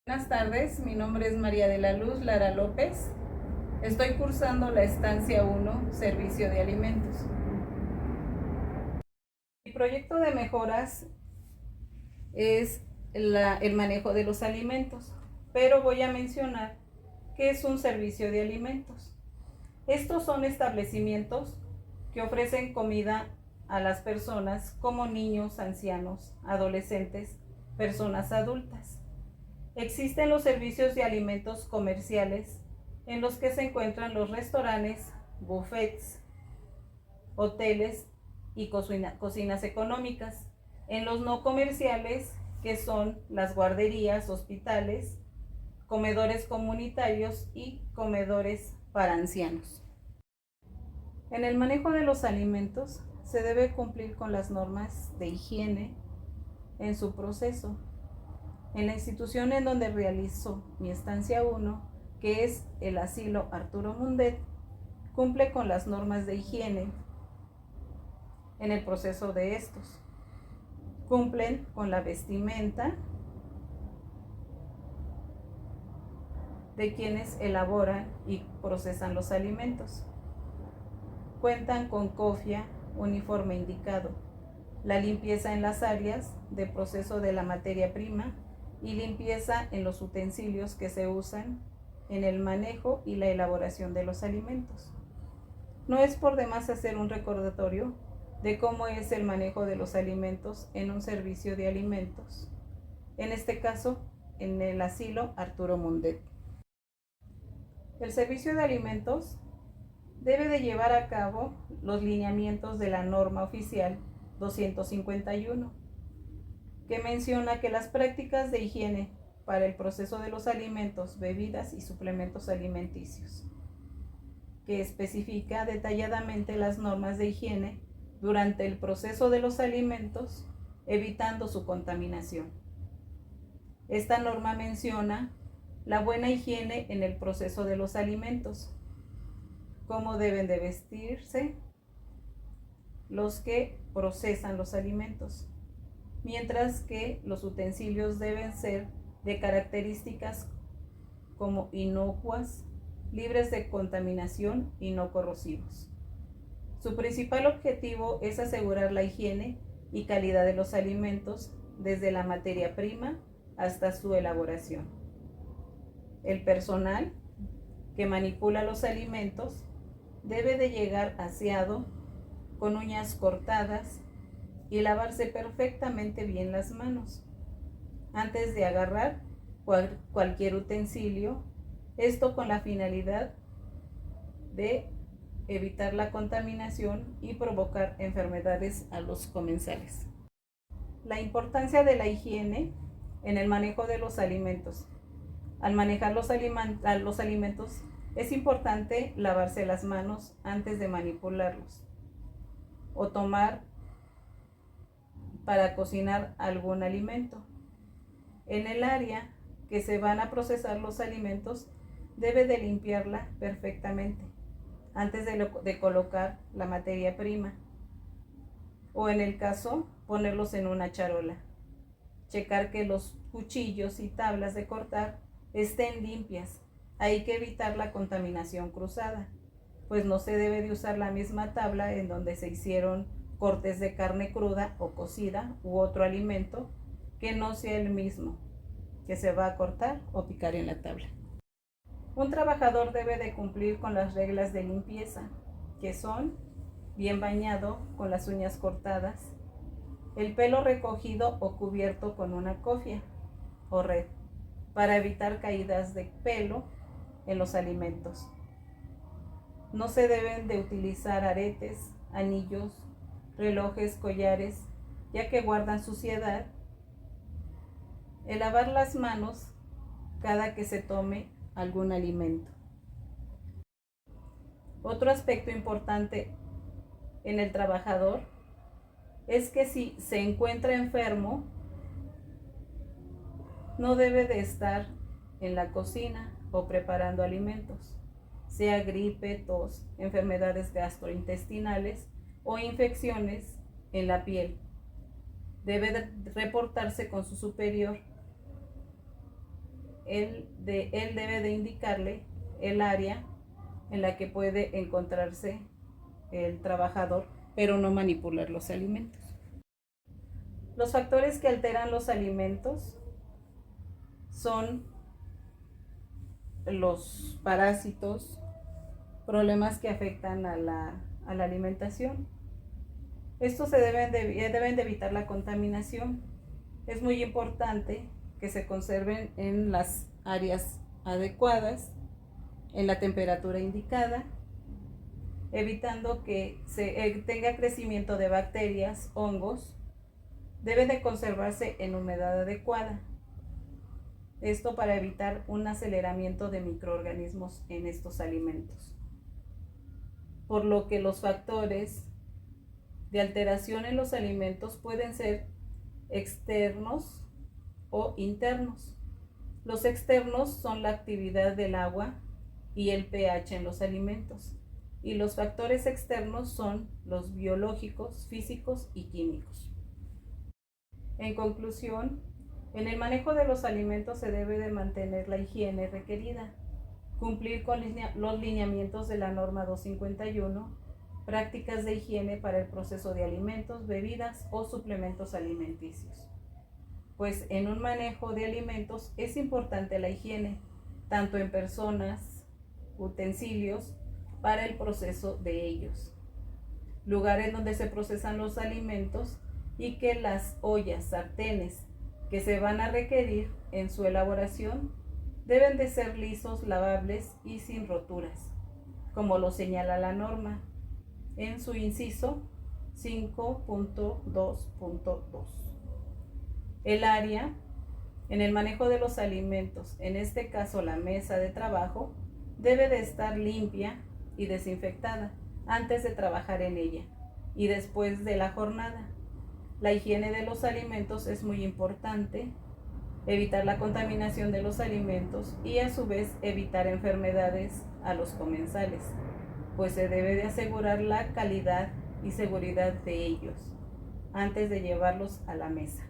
Buenas tardes, mi nombre es María de la Luz Lara López. Estoy cursando la estancia 1, Servicio de Alimentos. Mi proyecto de mejoras es el manejo de los alimentos, pero voy a mencionar qué es un servicio de alimentos. Estos son establecimientos que ofrecen comida a las personas como niños, ancianos, adolescentes, personas adultas. Existen los servicios de alimentos comerciales en los que se encuentran los restaurantes, buffets, hoteles y cocinas económicas. En los no comerciales, que son las guarderías, hospitales, comedores comunitarios y comedores para ancianos. En el manejo de los alimentos se debe cumplir con las normas de higiene en su proceso. En la institución en donde realizo mi estancia 1, que es el asilo Arturo Mundet, cumple con las normas de higiene en el proceso de estos. Cumplen con la vestimenta de quienes elaboran y procesan los alimentos. Cuentan con cofia, uniforme indicado, la limpieza en las áreas de proceso de la materia prima y limpieza en los utensilios que se usan en el manejo y la elaboración de los alimentos. No es por demás hacer un recordatorio de cómo es el manejo de los alimentos en un servicio de alimentos, en este caso en el asilo Arturo Mundet. El servicio de alimentos debe de llevar a cabo los lineamientos de la norma oficial 251, que menciona que las prácticas de higiene para el proceso de los alimentos, bebidas y suplementos alimenticios, que especifica detalladamente las normas de higiene durante el proceso de los alimentos, evitando su contaminación. Esta norma menciona la buena higiene en el proceso de los alimentos, cómo deben de vestirse los que procesan los alimentos, mientras que los utensilios deben ser de características como inocuas, libres de contaminación y no corrosivos. Su principal objetivo es asegurar la higiene y calidad de los alimentos desde la materia prima hasta su elaboración. El personal que manipula los alimentos debe de llegar aseado, con uñas cortadas y lavarse perfectamente bien las manos antes de agarrar cualquier utensilio, esto con la finalidad de evitar la contaminación y provocar enfermedades a los comensales. La importancia de la higiene en el manejo de los alimentos. Al manejar los alimentos es importante lavarse las manos antes de manipularlos o tomar para cocinar algún alimento. En el área que se van a procesar los alimentos, debe de limpiarla perfectamente antes de colocar la materia prima, o en el caso, ponerlos en una charola. Checar que los cuchillos y tablas de cortar estén limpias. Hay que evitar la contaminación cruzada, pues no se debe de usar la misma tabla en donde se hicieron cortes de carne cruda o cocida u otro alimento que no sea el mismo que se va a cortar o picar en la tabla. Un trabajador debe de cumplir con las reglas de limpieza, que son bien bañado, con las uñas cortadas, el pelo recogido o cubierto con una cofia o red, para evitar caídas de pelo en los alimentos. No se deben de utilizar aretes, anillos, relojes, collares, ya que guardan suciedad. El lavar las manos cada que se tome algún alimento. Otro aspecto importante en el trabajador es que si se encuentra enfermo, no debe de estar en la cocina o preparando alimentos, sea gripe, tos, enfermedades gastrointestinales o infecciones en la piel. Debe de reportarse con su superior él debe de indicarle el área en la que puede encontrarse el trabajador, pero no manipular los alimentos. Los factores que alteran los alimentos son los parásitos, problemas que afectan a la alimentación. Estos deben de evitar la contaminación. Es muy importante que se conserven en las áreas adecuadas, en la temperatura indicada, evitando que se tenga crecimiento de bacterias, hongos. Deben de conservarse en humedad adecuada. Esto para evitar un aceleramiento de microorganismos en estos alimentos. Por lo que los factores de alteración en los alimentos pueden ser externos o internos. Los externos son la actividad del agua y el pH en los alimentos, y los factores externos son los biológicos, físicos y químicos. En conclusión, en el manejo de los alimentos se debe de mantener la higiene requerida, cumplir con los lineamientos de la norma 251, prácticas de higiene para el proceso de alimentos, bebidas o suplementos alimenticios. Pues en un manejo de alimentos es importante la higiene, tanto en personas, utensilios, para el proceso de ellos, lugares donde se procesan los alimentos, y que las ollas, sartenes que se van a requerir en su elaboración deben de ser lisos, lavables y sin roturas, como lo señala la norma en su inciso 5.2.2. El área en el manejo de los alimentos, en este caso la mesa de trabajo, debe de estar limpia y desinfectada antes de trabajar en ella y después de la jornada. La higiene de los alimentos es muy importante, evitar la contaminación de los alimentos y a su vez evitar enfermedades a los comensales, pues se debe de asegurar la calidad y seguridad de ellos antes de llevarlos a la mesa.